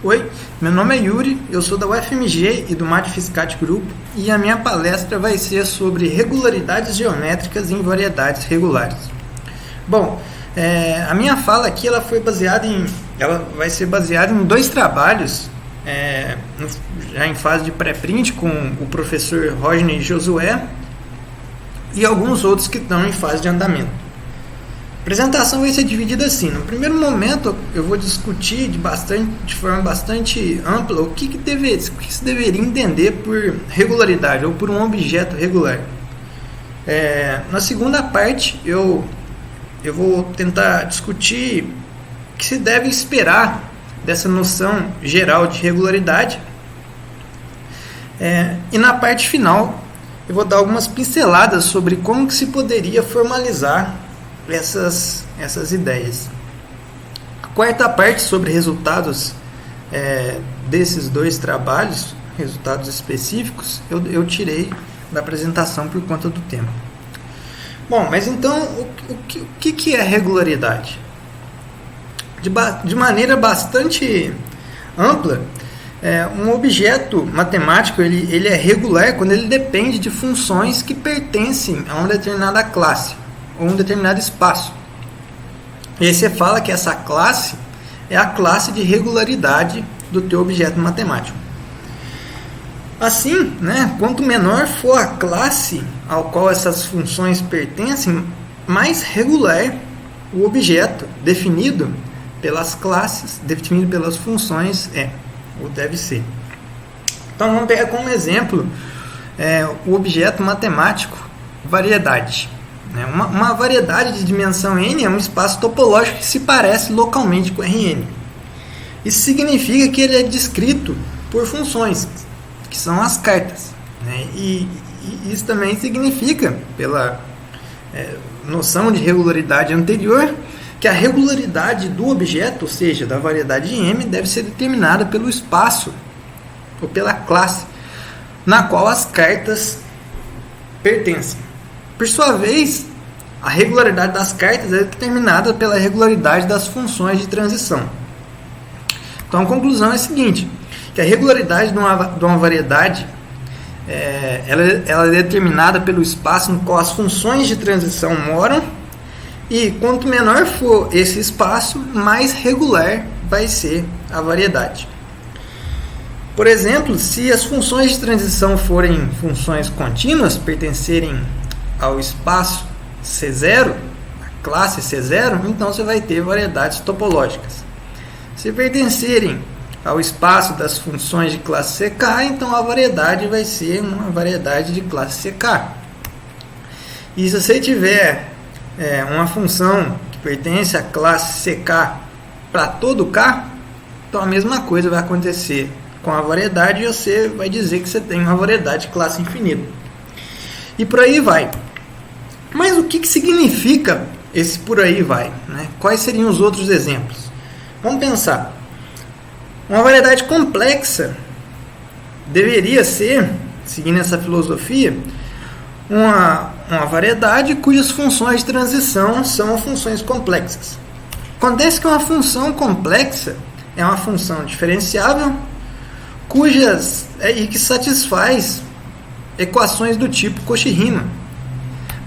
Oi, meu nome é Yuri, eu sou da UFMG e do Mate-Fiscat Group e a minha palestra vai ser sobre regularidades geométricas em variedades regulares. Bom, a minha fala aqui ela vai ser baseada em dois trabalhos já em fase de pré-print com o professor Rodney Josué e alguns outros que estão em fase de andamento. A apresentação vai ser dividida assim. No primeiro momento, eu vou discutir de forma bastante ampla o que se deveria entender por regularidade ou por um objeto regular. Na segunda parte, eu vou tentar discutir o que se deve esperar dessa noção geral de regularidade. E na parte final, eu vou dar algumas pinceladas sobre como que se poderia formalizar essas ideias. A quarta parte sobre resultados desses dois trabalhos, resultados específicos, eu tirei da apresentação por conta do tempo. Bom, mas então o que é regularidade? De maneira bastante ampla, um objeto matemático ele é regular quando ele depende de funções que pertencem a uma determinada classe ou um determinado espaço. E aí você fala que essa classe é a classe de regularidade do teu objeto matemático. Assim, quanto menor for a classe ao qual essas funções pertencem, mais regular o objeto definido pelas classes, definido pelas funções ou deve ser. Então vamos pegar como exemplo o objeto matemático variedade. Uma variedade de dimensão n é um espaço topológico que se parece localmente com Rn. Isso significa que ele é descrito por funções, que são as cartas. E isso também significa, pela noção de regularidade anterior, que a regularidade do objeto, ou seja, da variedade de M, deve ser determinada pelo espaço ou pela classe na qual as cartas pertencem. Por sua vez, a regularidade das cartas é determinada pela regularidade das funções de transição. Então a conclusão é a seguinte, que a regularidade de uma variedade ela é determinada pelo espaço no qual as funções de transição moram, e quanto menor for esse espaço, mais regular vai ser a variedade. Por exemplo, se as funções de transição forem funções contínuas, pertencerem ao espaço C0, a classe C0, então você vai ter variedades topológicas. Se pertencerem ao espaço das funções de classe CK, então a variedade vai ser uma variedade de classe CK. E se você tiver uma função que pertence à classe CK para todo K, então a mesma coisa vai acontecer com a variedade e você vai dizer que você tem uma variedade de classe infinita. E por aí vai. Mas o que significa esse por aí vai? Quais seriam os outros exemplos? Vamos pensar. Uma variedade complexa deveria ser, seguindo essa filosofia, uma variedade cujas funções de transição são funções complexas. Acontece que uma função complexa é uma função diferenciável e que satisfaz equações do tipo Cauchy-Riemann.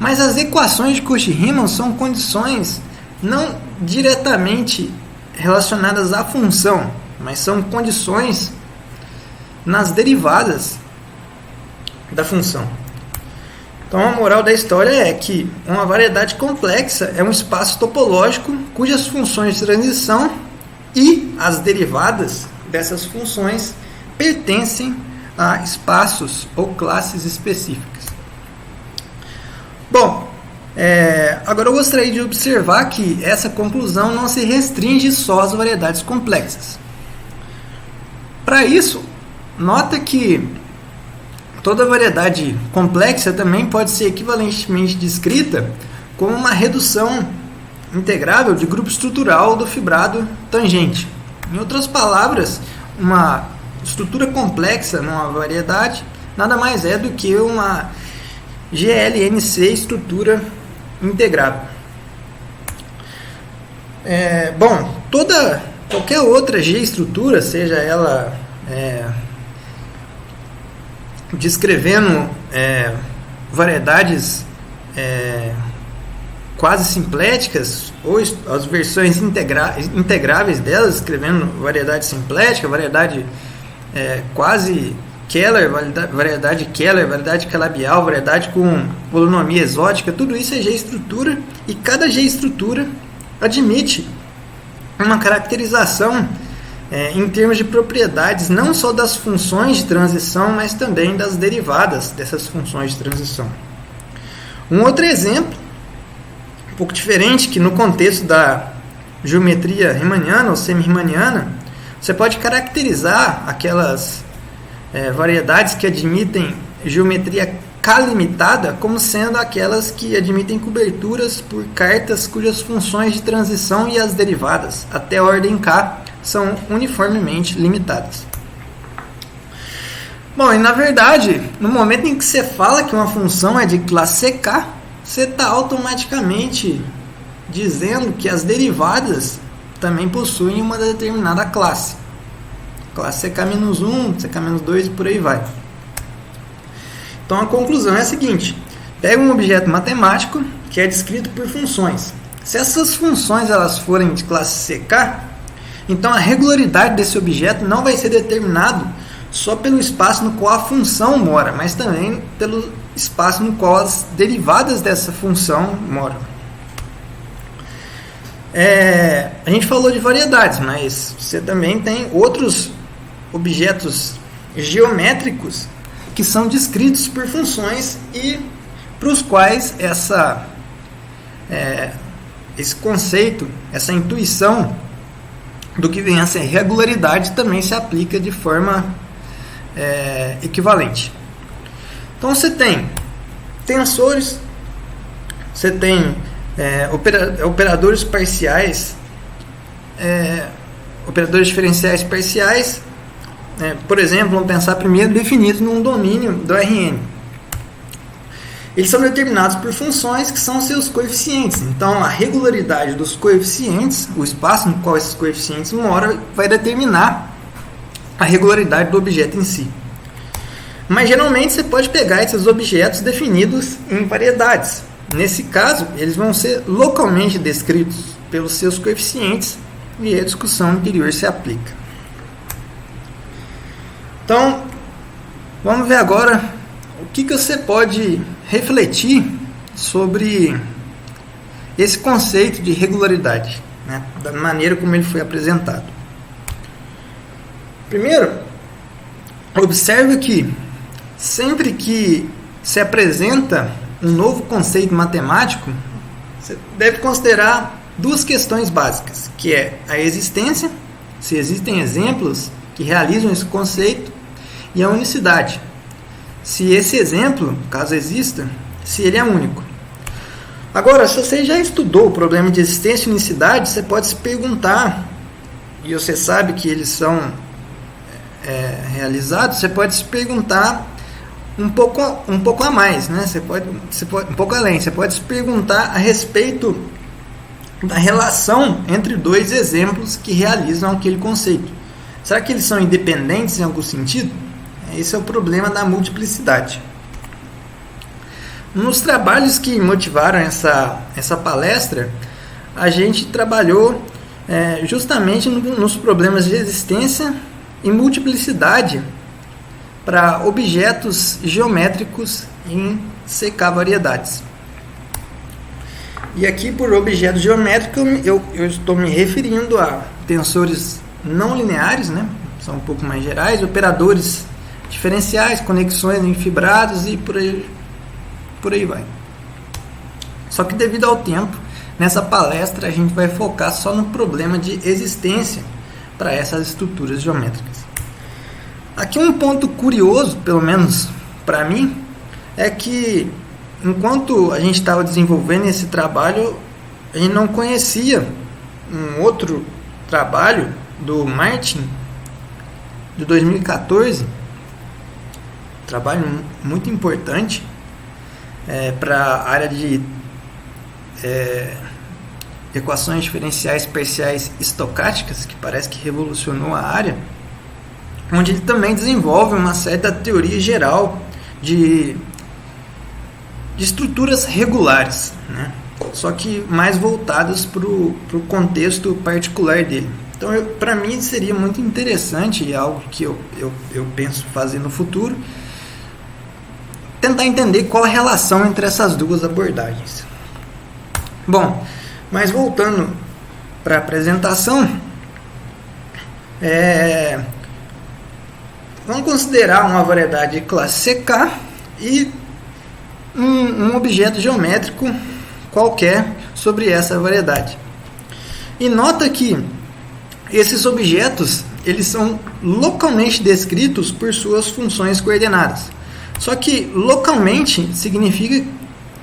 Mas as equações de Cauchy-Riemann são condições não diretamente relacionadas à função, mas são condições nas derivadas da função. Então a moral da história é que uma variedade complexa é um espaço topológico cujas funções de transição e as derivadas dessas funções pertencem a espaços ou classes específicas. Bom, agora eu gostaria de observar que essa conclusão não se restringe só às variedades complexas. Para isso, nota que toda variedade complexa também pode ser equivalentemente descrita como uma redução integrável de grupo estrutural do fibrado tangente. Em outras palavras, uma estrutura complexa numa variedade nada mais é do que uma GLNC estrutura integrável. Bom, toda Qualquer outra G-estrutura, seja ela descrevendo variedades quase simpléticas, ou as versões integráveis delas, escrevendo variedade simplética, variedade quase Keller, variedade Keller, variedade calabial, variedade com polinomia exótica, tudo isso é G-estrutura, e cada G-estrutura admite uma caracterização em termos de propriedades, não só das funções de transição, mas também das derivadas dessas funções de transição. Um outro exemplo, um pouco diferente, que no contexto da geometria riemanniana ou semi-riemanniana, você pode caracterizar aquelas variedades que admitem geometria K-limitada como sendo aquelas que admitem coberturas por cartas cujas funções de transição e as derivadas, até a ordem K, são uniformemente limitadas. Bom, e na verdade, no momento em que você fala que uma função é de classe K, você está automaticamente dizendo que as derivadas também possuem uma determinada classe. Classe CK-1, CK-2 e por aí vai. Então a conclusão é a seguinte: pega um objeto matemático que é descrito por funções. Se essas funções elas forem de classe CK, então a regularidade desse objeto não vai ser determinado só pelo espaço no qual a função mora, mas também pelo espaço no qual as derivadas dessa função moram. A gente falou de variedades, mas você também tem outros objetos geométricos que são descritos por funções e para os quais esse conceito, essa intuição do que vem a ser regularidade também se aplica de forma equivalente. Então você tem tensores, você tem operadores parciais, operadores diferenciais parciais, por exemplo, vamos pensar primeiro definidos num domínio do Rn. Eles são determinados por funções que são seus coeficientes. Então, a regularidade dos coeficientes, o espaço no qual esses coeficientes moram, vai determinar a regularidade do objeto em si. Mas, geralmente, você pode pegar esses objetos definidos em variedades. Nesse caso, eles vão ser localmente descritos pelos seus coeficientes e a discussão anterior se aplica. Então, vamos ver agora o que você pode refletir sobre esse conceito de regularidade, né, da maneira como ele foi apresentado. Primeiro, observe que sempre que se apresenta um novo conceito matemático, você deve considerar duas questões básicas, que é a existência, se existem exemplos que realizam esse conceito, e a unicidade, se esse exemplo, caso exista, se ele é único. Agora, se você já estudou o problema de existência e unicidade, você pode se perguntar, e você sabe que eles são realizados, você pode se perguntar um pouco a mais, né? Você pode um pouco além, você pode se perguntar a respeito da relação entre dois exemplos que realizam aquele conceito. Será que eles são independentes em algum sentido? Esse é o problema da multiplicidade. Nos trabalhos que motivaram essa palestra, a gente trabalhou justamente nos problemas de existência e multiplicidade para objetos geométricos em CK variedades. E aqui, por objeto geométrico, eu estou me referindo a tensores não lineares, né? São um pouco mais gerais, operadores diferenciais, conexões em fibrados e por aí vai. Só que devido ao tempo, nessa palestra a gente vai focar só no problema de existência para essas estruturas geométricas. Aqui um ponto curioso, pelo menos para mim, é que enquanto a gente estava desenvolvendo esse trabalho, a gente não conhecia um outro trabalho do Martin, de 2014, trabalho muito importante para a área de equações diferenciais parciais estocásticas, que parece que revolucionou a área, onde ele também desenvolve uma certa teoria geral de estruturas regulares, né? Só que mais voltadas para o contexto particular dele. Então, para mim, seria muito interessante, e algo que eu penso fazer no futuro, tentar entender qual a relação entre essas duas abordagens. Bom, mas voltando para a apresentação, vamos considerar uma variedade de classe CK e um objeto geométrico qualquer sobre essa variedade. E nota que esses objetos, eles são localmente descritos por suas funções coordenadas. Só que localmente significa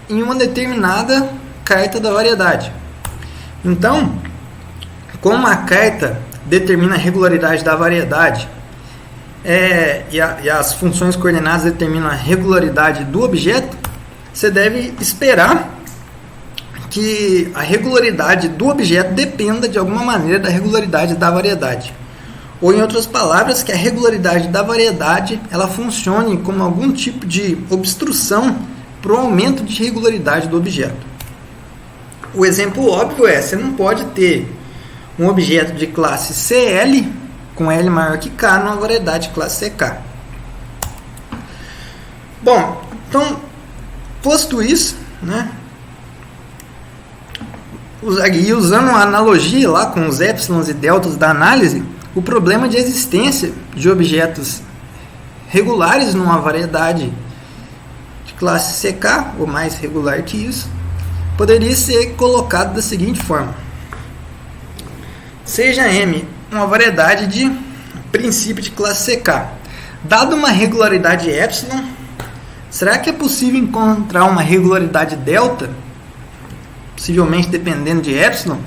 em uma determinada carta da variedade. Então, como a carta determina a regularidade da variedade e as funções coordenadas determinam a regularidade do objeto, você deve esperar que a regularidade do objeto dependa de alguma maneira da regularidade da variedade. Ou, em outras palavras, que a regularidade da variedade ela funcione como algum tipo de obstrução para o aumento de regularidade do objeto. O exemplo óbvio você não pode ter um objeto de classe CL com L maior que K numa variedade de classe CK. Bom, então, posto isso, né? E usando uma analogia lá com os épsilons e deltas da análise, o problema de existência de objetos regulares numa variedade de classe CK, ou mais regular que isso, poderia ser colocado da seguinte forma: seja M uma variedade de princípio de classe CK, dado uma regularidade epsilon, será que é possível encontrar uma regularidade delta, possivelmente dependendo de epsilon,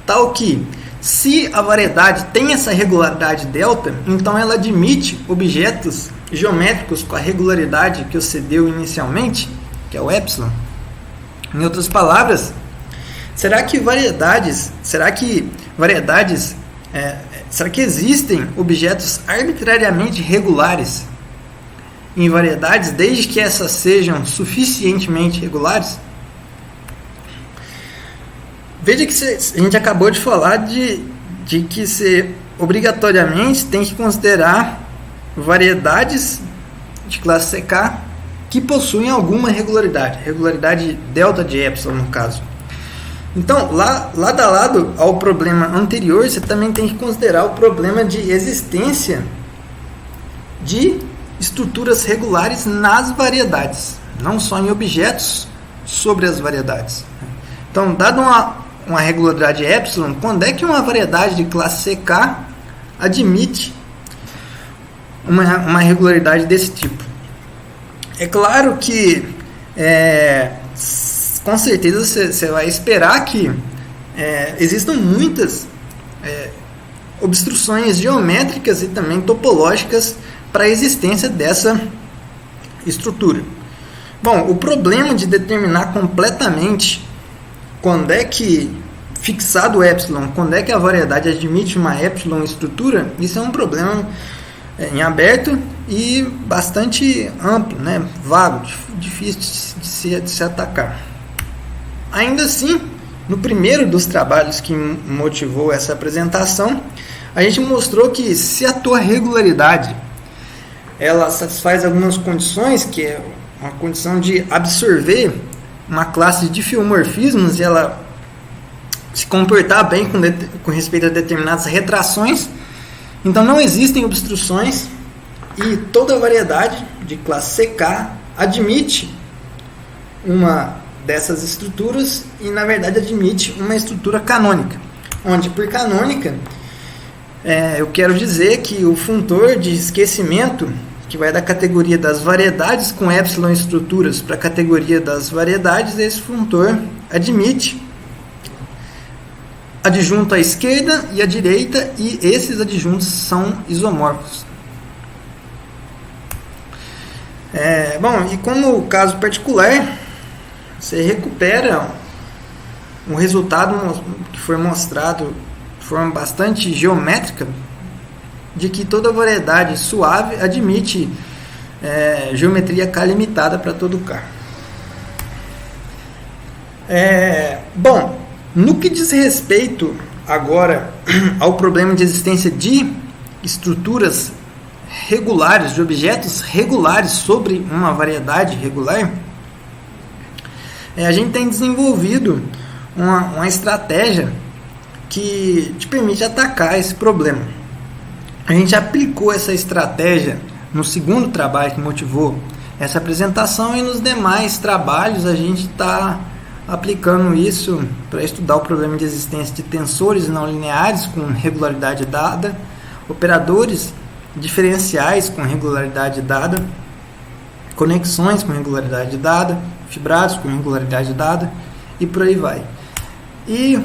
tal que, se a variedade tem essa regularidade delta, então ela admite objetos geométricos com a regularidade que você deu inicialmente, que é o epsilon? Em outras palavras, será que existem objetos arbitrariamente regulares em variedades, desde que essas sejam suficientemente regulares? Veja que a gente acabou de falar de que você obrigatoriamente tem que considerar variedades de classe CK que possuem alguma regularidade delta de epsilon no caso. Então, lado a lado ao problema anterior, você também tem que considerar o problema de existência de estruturas regulares nas variedades, não só em objetos sobre as variedades. Então, dado uma regularidade epsilon, quando é que uma variedade de classe CK admite uma regularidade desse tipo? É claro que com certeza você vai esperar que existam muitas obstruções geométricas e também topológicas para a existência dessa estrutura. Bom, o problema de determinar completamente quando é que, fixado o epsilon, quando é que a variedade admite uma epsilon estrutura, isso é um problema em aberto e bastante amplo, né? Vago, difícil de se atacar. Ainda assim, no primeiro dos trabalhos que motivou essa apresentação, a gente mostrou que se a tua regularidade ela satisfaz algumas condições, que é uma condição de absorver uma classe de diffeomorfismos e ela se comportar bem com respeito a determinadas retrações, então não existem obstruções e toda variedade de classe CK admite uma dessas estruturas e na verdade admite uma estrutura canônica, onde por canônica eu quero dizer que o funtor de esquecimento, que vai da categoria das variedades com epsilon estruturas para a categoria das variedades, esse funtor admite adjunto à esquerda e à direita, e esses adjuntos são isomorfos. Bom, e como caso particular, você recupera um resultado que foi mostrado de forma bastante geométrica de que toda variedade suave admite geometria K limitada para todo K. Bom, no que diz respeito agora ao problema de existência de estruturas regulares, de objetos regulares sobre uma variedade regular, a gente tem desenvolvido uma estratégia que te permite atacar esse problema. A gente aplicou essa estratégia no segundo trabalho que motivou essa apresentação, e nos demais trabalhos a gente está aplicando isso para estudar o problema de existência de tensores não lineares com regularidade dada, operadores diferenciais com regularidade dada, conexões com regularidade dada, fibrados com regularidade dada, e por aí vai. E,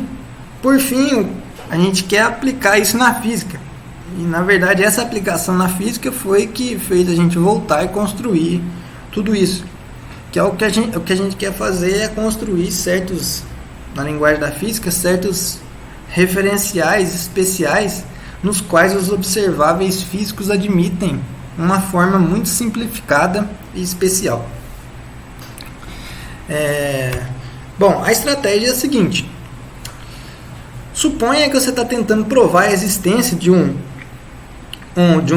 por fim, a gente quer aplicar isso na física. E, na verdade, essa aplicação na física foi que fez a gente voltar e construir tudo isso. Que é o que a gente quer fazer é construir certos, na linguagem da física, certos referenciais especiais nos quais os observáveis físicos admitem uma forma muito simplificada e especial. Bom, a estratégia é a seguinte: suponha que você está tentando provar a existência de um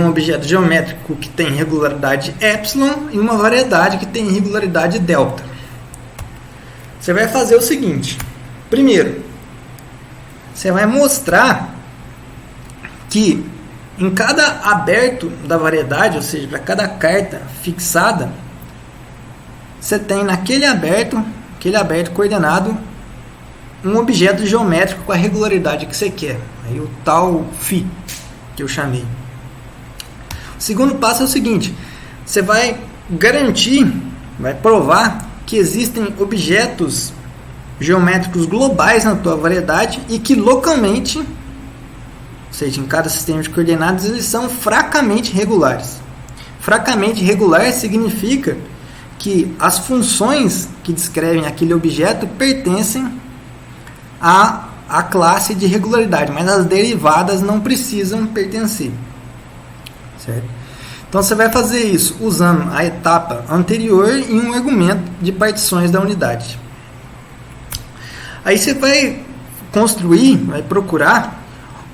objeto geométrico que tem regularidade epsilon e uma variedade que tem regularidade delta. Você vai fazer o seguinte: primeiro, você vai mostrar que em cada aberto da variedade, ou seja, para cada carta fixada, você tem naquele aberto coordenado um objeto geométrico com a regularidade que você quer, aí o tal φ que eu chamei. O segundo passo é o seguinte: você vai garantir, vai provar que existem objetos geométricos globais na tua variedade e que localmente, ou seja, em cada sistema de coordenadas, eles são fracamente regulares. Fracamente regular significa que as funções que descrevem aquele objeto pertencem à classe de regularidade, mas as derivadas não precisam pertencer. Certo? Então você vai fazer isso usando a etapa anterior e um argumento de partições da unidade. Aí você vai construir, vai procurar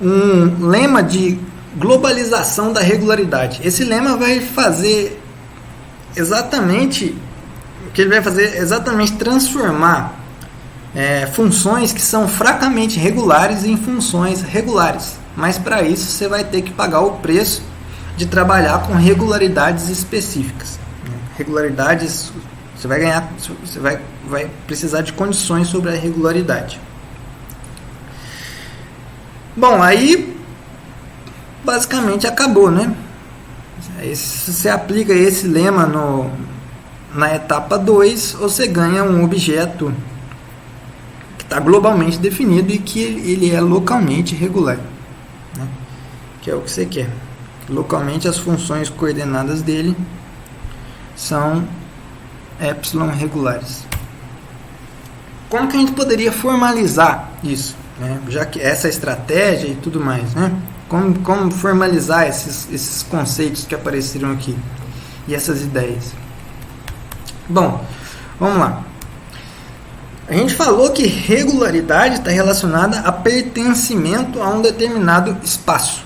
um lema de globalização da regularidade. Esse lema vai fazer exatamente o que ele vai fazer, exatamente transformar funções que são fracamente regulares em funções regulares. Mas para isso você vai ter que pagar o preço de trabalhar com regularidades específicas. Regularidades, você vai ganhar, você vai precisar de condições sobre a regularidade. Bom, aí basicamente acabou, né? Aí, se você aplica esse lema na etapa 2, você ganha um objeto que está globalmente definido e que ele é localmente regular, né? Que é o que você quer. Localmente as funções coordenadas dele são epsilon regulares. Como que a gente poderia formalizar isso, né? Já que essa estratégia e tudo mais, né? Como formalizar esses conceitos que apareceram aqui e essas ideias? Bom, vamos lá. A gente falou que regularidade está relacionada a pertencimento a um determinado espaço.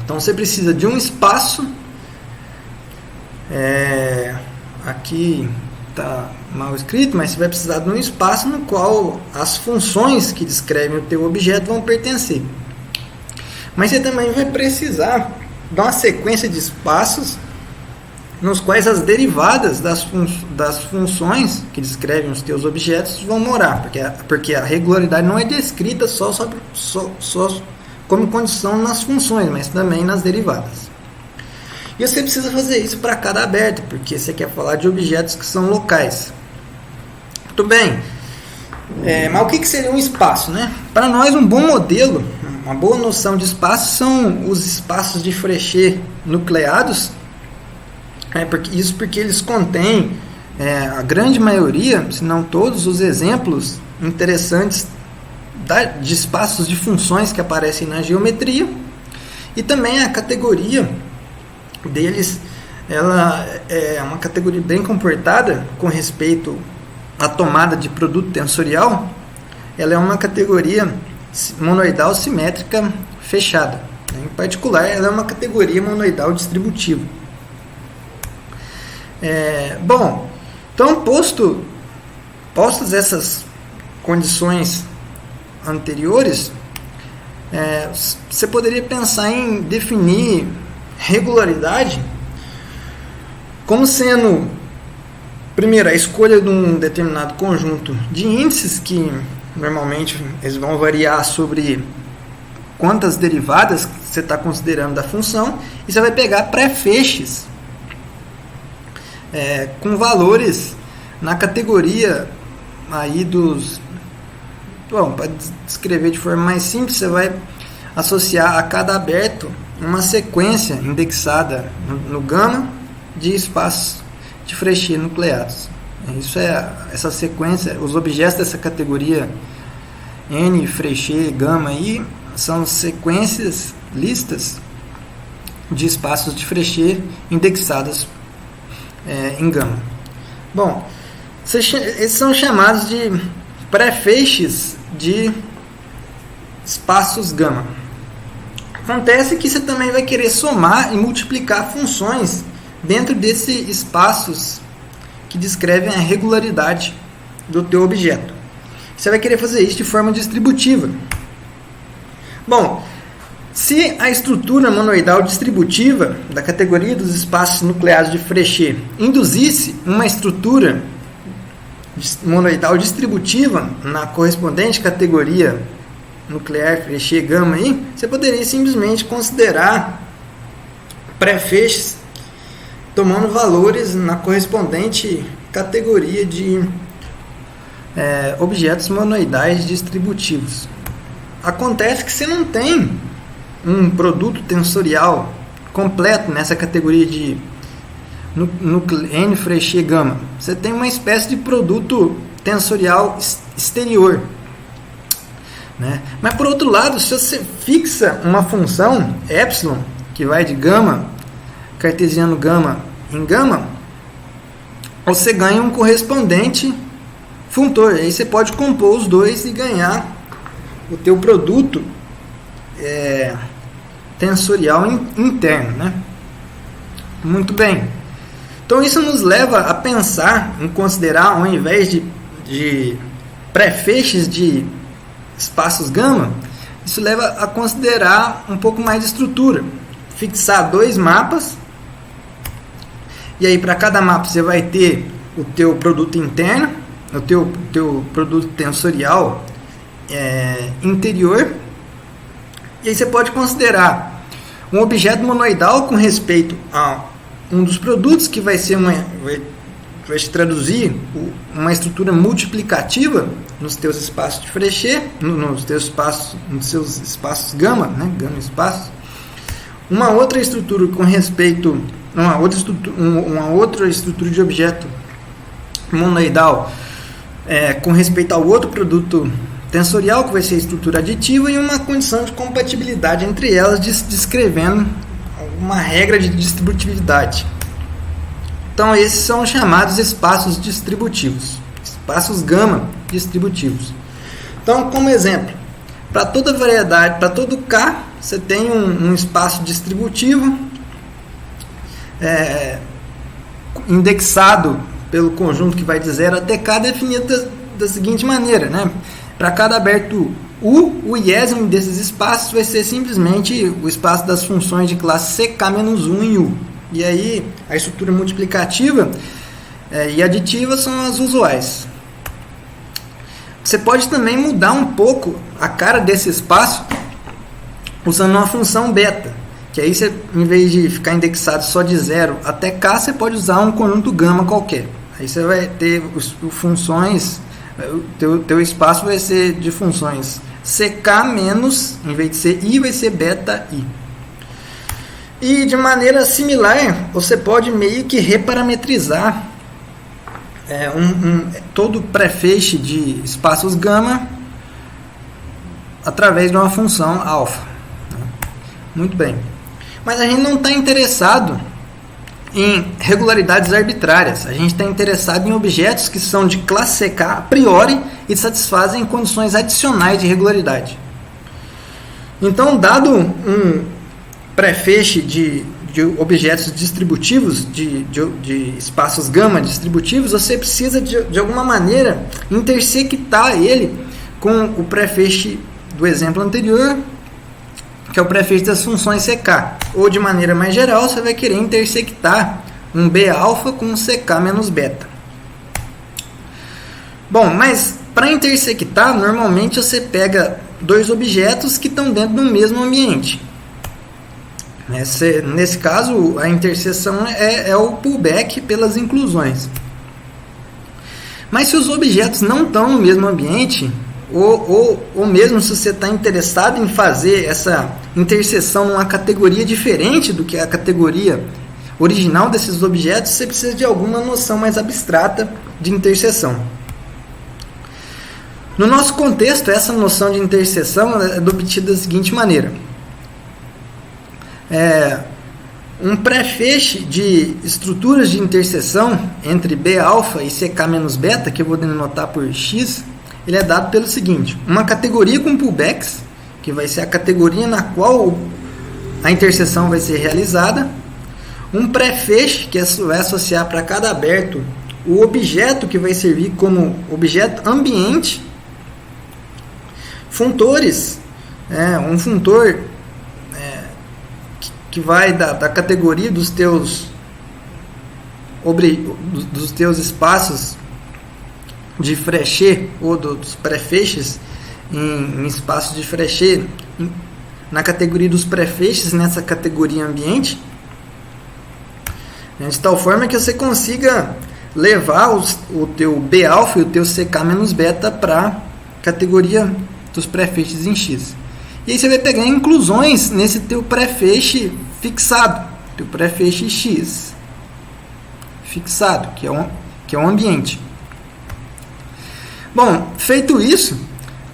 Então você precisa de um espaço. Aqui está mal escrito, mas você vai precisar de um espaço no qual as funções que descrevem o teu objeto vão pertencer. Mas você também vai precisar de uma sequência de espaços nos quais as derivadas das funções que descrevem os teus objetos vão morar, porque a regularidade não é descrita só como condição nas funções, mas também nas derivadas. E você precisa fazer isso para cada aberto, porque você quer falar de objetos que são locais. Muito bem, mas o que seria um espaço, né? Para nós, um bom modelo, uma boa noção de espaço são os espaços de Fréchet nucleados, porque eles contêm a grande maioria, se não todos, os exemplos interessantes de espaços de funções que aparecem na geometria, e também a categoria deles, ela é uma categoria bem comportada com respeito à tomada de produto tensorial. Ela é uma categoria monoidal simétrica fechada. Em particular, ela é uma categoria monoidal distributiva. Bom, então postas essas condições anteriores, você poderia pensar em definir regularidade como sendo, primeiro, a escolha de um determinado conjunto de índices, que normalmente eles vão variar sobre quantas derivadas você está considerando da função, e você vai pegar pré-feixes com valores na categoria aí dos... Bom, para descrever de forma mais simples, você vai associar a cada aberto uma sequência indexada no gama de espaços de Fréchet nucleados. Essa sequência, os objetos dessa categoria N, Fréchet, gama aí, são sequências, listas de espaços de Fréchet indexadas em gama. Bom, esses são chamados de pré-feixes de espaços gama. Acontece que você também vai querer somar e multiplicar funções dentro desses espaços que descrevem a regularidade do teu objeto. Você vai querer fazer isso de forma distributiva. Bom, se a estrutura monoidal distributiva da categoria dos espaços nucleares de Fréchet induzisse uma estrutura monoidal distributiva na correspondente categoria nuclear Fréchet gama aí, você poderia simplesmente considerar pré-feixes tomando valores na correspondente categoria de objetos monoidais distributivos. Acontece que você não tem um produto tensorial completo nessa categoria de N Fréchet gama. Você tem uma espécie de produto tensorial exterior, né? Mas por outro lado, se você fixa uma função epsilon que vai de gama, cartesiano gama em gama, você ganha um correspondente funtor. Aí você pode compor os dois e ganhar o teu produto tensorial interno, né? Muito bem. Então isso nos leva a pensar em considerar, ao invés de pré-feixes de espaços gama, isso leva a considerar um pouco mais de estrutura. Fixar dois mapas, e aí para cada mapa você vai ter o teu produto interno, o teu produto tensorial interior, e aí você pode considerar um objeto monoidal com respeito a um dos produtos, que vai ser vai te traduzir uma estrutura multiplicativa nos teus espaços de Fréchet, nos seus espaços gama, né? Gama espaços. Uma outra estrutura com respeito, uma outra estrutura de objeto monoidal com respeito ao outro produto tensorial, que vai ser a estrutura aditiva, e uma condição de compatibilidade entre elas, descrevendo uma regra de distributividade. Então esses são chamados espaços distributivos, espaços gama distributivos. Então, como exemplo, para toda variedade, para todo K, você tem um espaço distributivo indexado pelo conjunto que vai de 0 até K, definido da seguinte maneira, né? Para cada aberto U, o iésimo desses espaços vai ser simplesmente o espaço das funções de classe CK-1 em U. E aí a estrutura multiplicativa e aditiva são as usuais. Você pode também mudar um pouco a cara desse espaço usando uma função beta, que aí você, em vez de ficar indexado só de 0 até K, você pode usar um conjunto gama qualquer. Aí você vai ter funções, o teu espaço vai ser de funções CK menos, em vez de ser I, vai ser beta I. E de maneira similar, você pode meio que reparametrizar todo pré-feixe de espaços gama através de uma função alfa. Muito bem. Mas a gente não está interessado em regularidades arbitrárias. A gente está interessado em objetos que são de classe CK a priori e satisfazem condições adicionais de regularidade. Então, dado um pré-feixe de objetos distributivos, de espaços gama distributivos, você precisa de alguma maneira intersectar ele com o pré-feixe do exemplo anterior, que é o pré-feixe das funções CK. Ou de maneira mais geral, você vai querer intersectar um B-alfa com um CK menos beta. Bom, mas para intersectar, normalmente você pega dois objetos que estão dentro do mesmo ambiente. Nesse caso, a interseção é o pullback pelas inclusões. Mas se os objetos não estão no mesmo ambiente, ou mesmo se você está interessado em fazer essa interseção numa categoria diferente do que a categoria original desses objetos, você precisa de alguma noção mais abstrata de interseção. No nosso contexto, essa noção de interseção é obtida da seguinte maneira. Um pré-feixe de estruturas de interseção entre B-alfa e CK menos beta, que eu vou denotar por X, ele é dado pelo seguinte: uma categoria com pullbacks, que vai ser a categoria na qual a interseção vai ser realizada, um pré-feixe que vai associar para cada aberto o objeto que vai servir como objeto ambiente, funtores, um funtor que vai da categoria dos teus espaços de Frechet ou dos pré-feixes em espaços de Frechet na categoria dos pré-feixes, nessa categoria ambiente, de tal forma que você consiga levar o teu B-alfa e o teu CK menos beta para a categoria dos pré-feixes em X. E aí você vai pegar inclusões nesse teu pré-feixe fixado, teu pré-feixe X fixado, que é um ambiente. Bom, feito isso,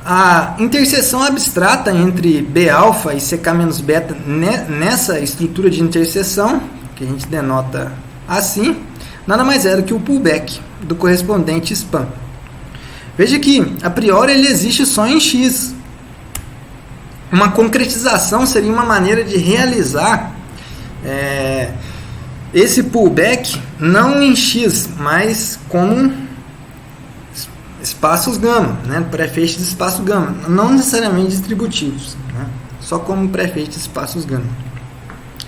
a interseção abstrata entre B-alfa e CK menos beta nessa estrutura de interseção, que a gente denota assim, nada mais é do que o pullback do correspondente span. Veja que, a priori, ele existe só em X. Uma concretização seria uma maneira de realizar esse pullback não em X, mas como espaços gama, pré-feixes de espaço gama, não necessariamente distributivos, só como pré-feixes de espaços gama.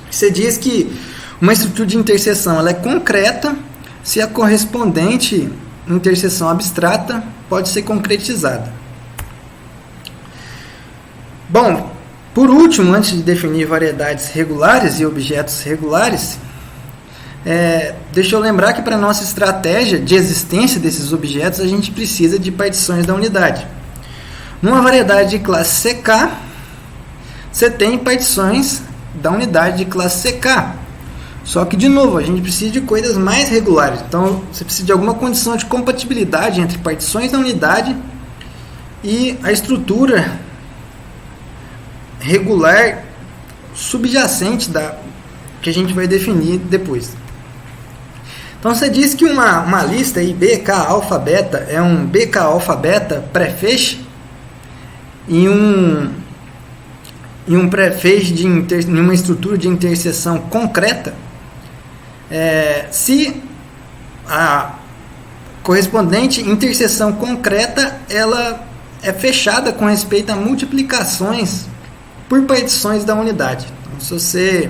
Você diz que uma estrutura de interseção ela é concreta se a correspondente interseção abstrata pode ser concretizada. Bom, por último, antes de definir variedades regulares e objetos regulares, deixa eu lembrar que para a nossa estratégia de existência desses objetos, a gente precisa de partições da unidade. Numa variedade de classe CK, você tem partições da unidade de classe CK. Só que, de novo, a gente precisa de coisas mais regulares. Então, você precisa de alguma condição de compatibilidade entre partições da unidade e a estrutura regular subjacente que a gente vai definir depois. Então, você diz que uma lista aí, BK alfa beta, é um BK alfa beta pré-feixe e um pré-feixe em uma estrutura de interseção concreta. Se a correspondente interseção concreta ela é fechada com respeito a multiplicações por partições da unidade. Então, se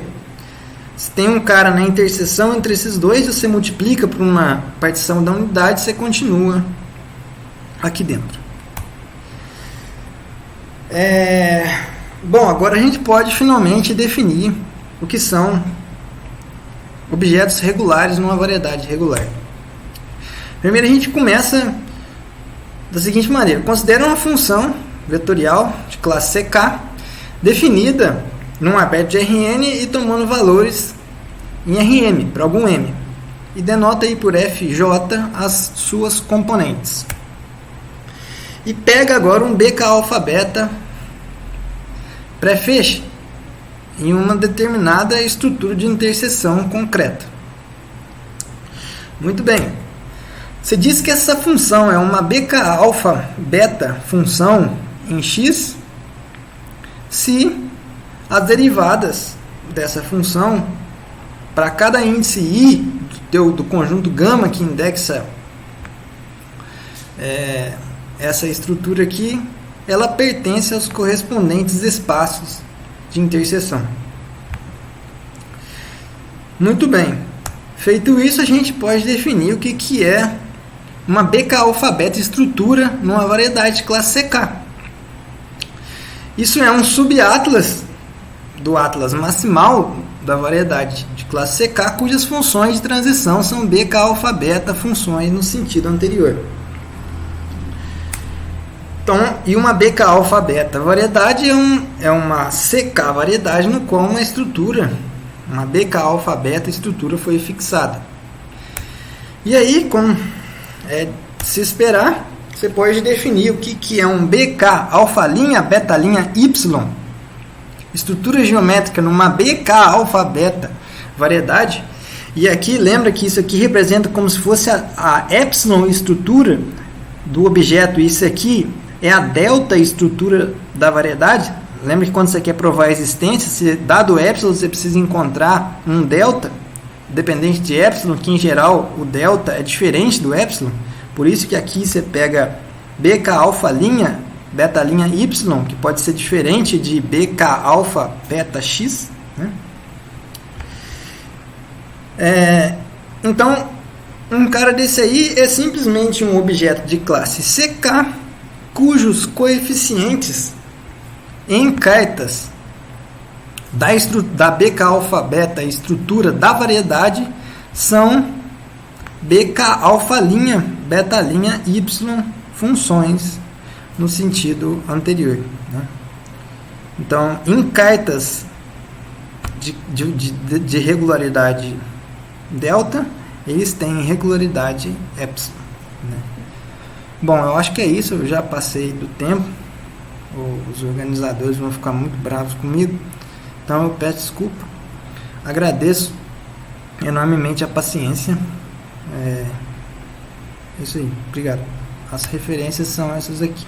tem um cara na interseção entre esses dois, você multiplica por uma partição da unidade, você continua aqui dentro. Bom, agora a gente pode finalmente definir o que são objetos regulares numa variedade regular. Primeiro a gente começa da seguinte maneira: considera uma função vetorial de classe CK definida num aberto de Rn e tomando valores em Rm para algum m. e denota aí por FJ as suas componentes. E pega agora um BK alfa beta pré-feche em uma determinada estrutura de interseção concreta. Muito bem. Você diz que essa função é uma BK alfa beta função em X se as derivadas dessa função para cada índice I do conjunto gama que indexa essa estrutura aqui, ela pertence aos correspondentes espaços de interseção. Muito bem. Feito isso, a gente pode definir o que é uma BK alfa beta estrutura numa variedade de classe CK. Isso é um subatlas do atlas maximal da variedade de classe CK, cujas funções de transição são BK alfa beta funções no sentido anterior. Então, e uma BK alfa beta variedade é uma CK variedade no qual uma estrutura, uma BK alfa beta estrutura foi fixada. E aí, como se esperar, você pode definir o que é um BK alfa linha beta linha Y, estrutura geométrica numa BK alfa beta variedade. E aqui, lembra que isso aqui representa como se fosse a epsilon estrutura do objeto, e isso aqui é a delta estrutura da variedade. Lembra que quando você quer provar a existência, se dado epsilon, você precisa encontrar um delta dependente de epsilon, que em geral o delta é diferente do epsilon. Por isso que aqui você pega BK alfa linha beta linha Y, que pode ser diferente de BK alfa beta X, né? Então, um cara desse aí é simplesmente um objeto de classe CK, cujos coeficientes em cartas da BK alfa beta estrutura da variedade são BK alfa linha beta linha Y funções no sentido anterior, né? Então, em cartas de regularidade delta, eles têm regularidade epsilon, né? Bom, eu acho que é isso. Eu já passei do tempo. Os organizadores vão ficar muito bravos comigo, então eu peço desculpa. Agradeço enormemente a paciência. É isso aí, obrigado. As referências são essas aqui.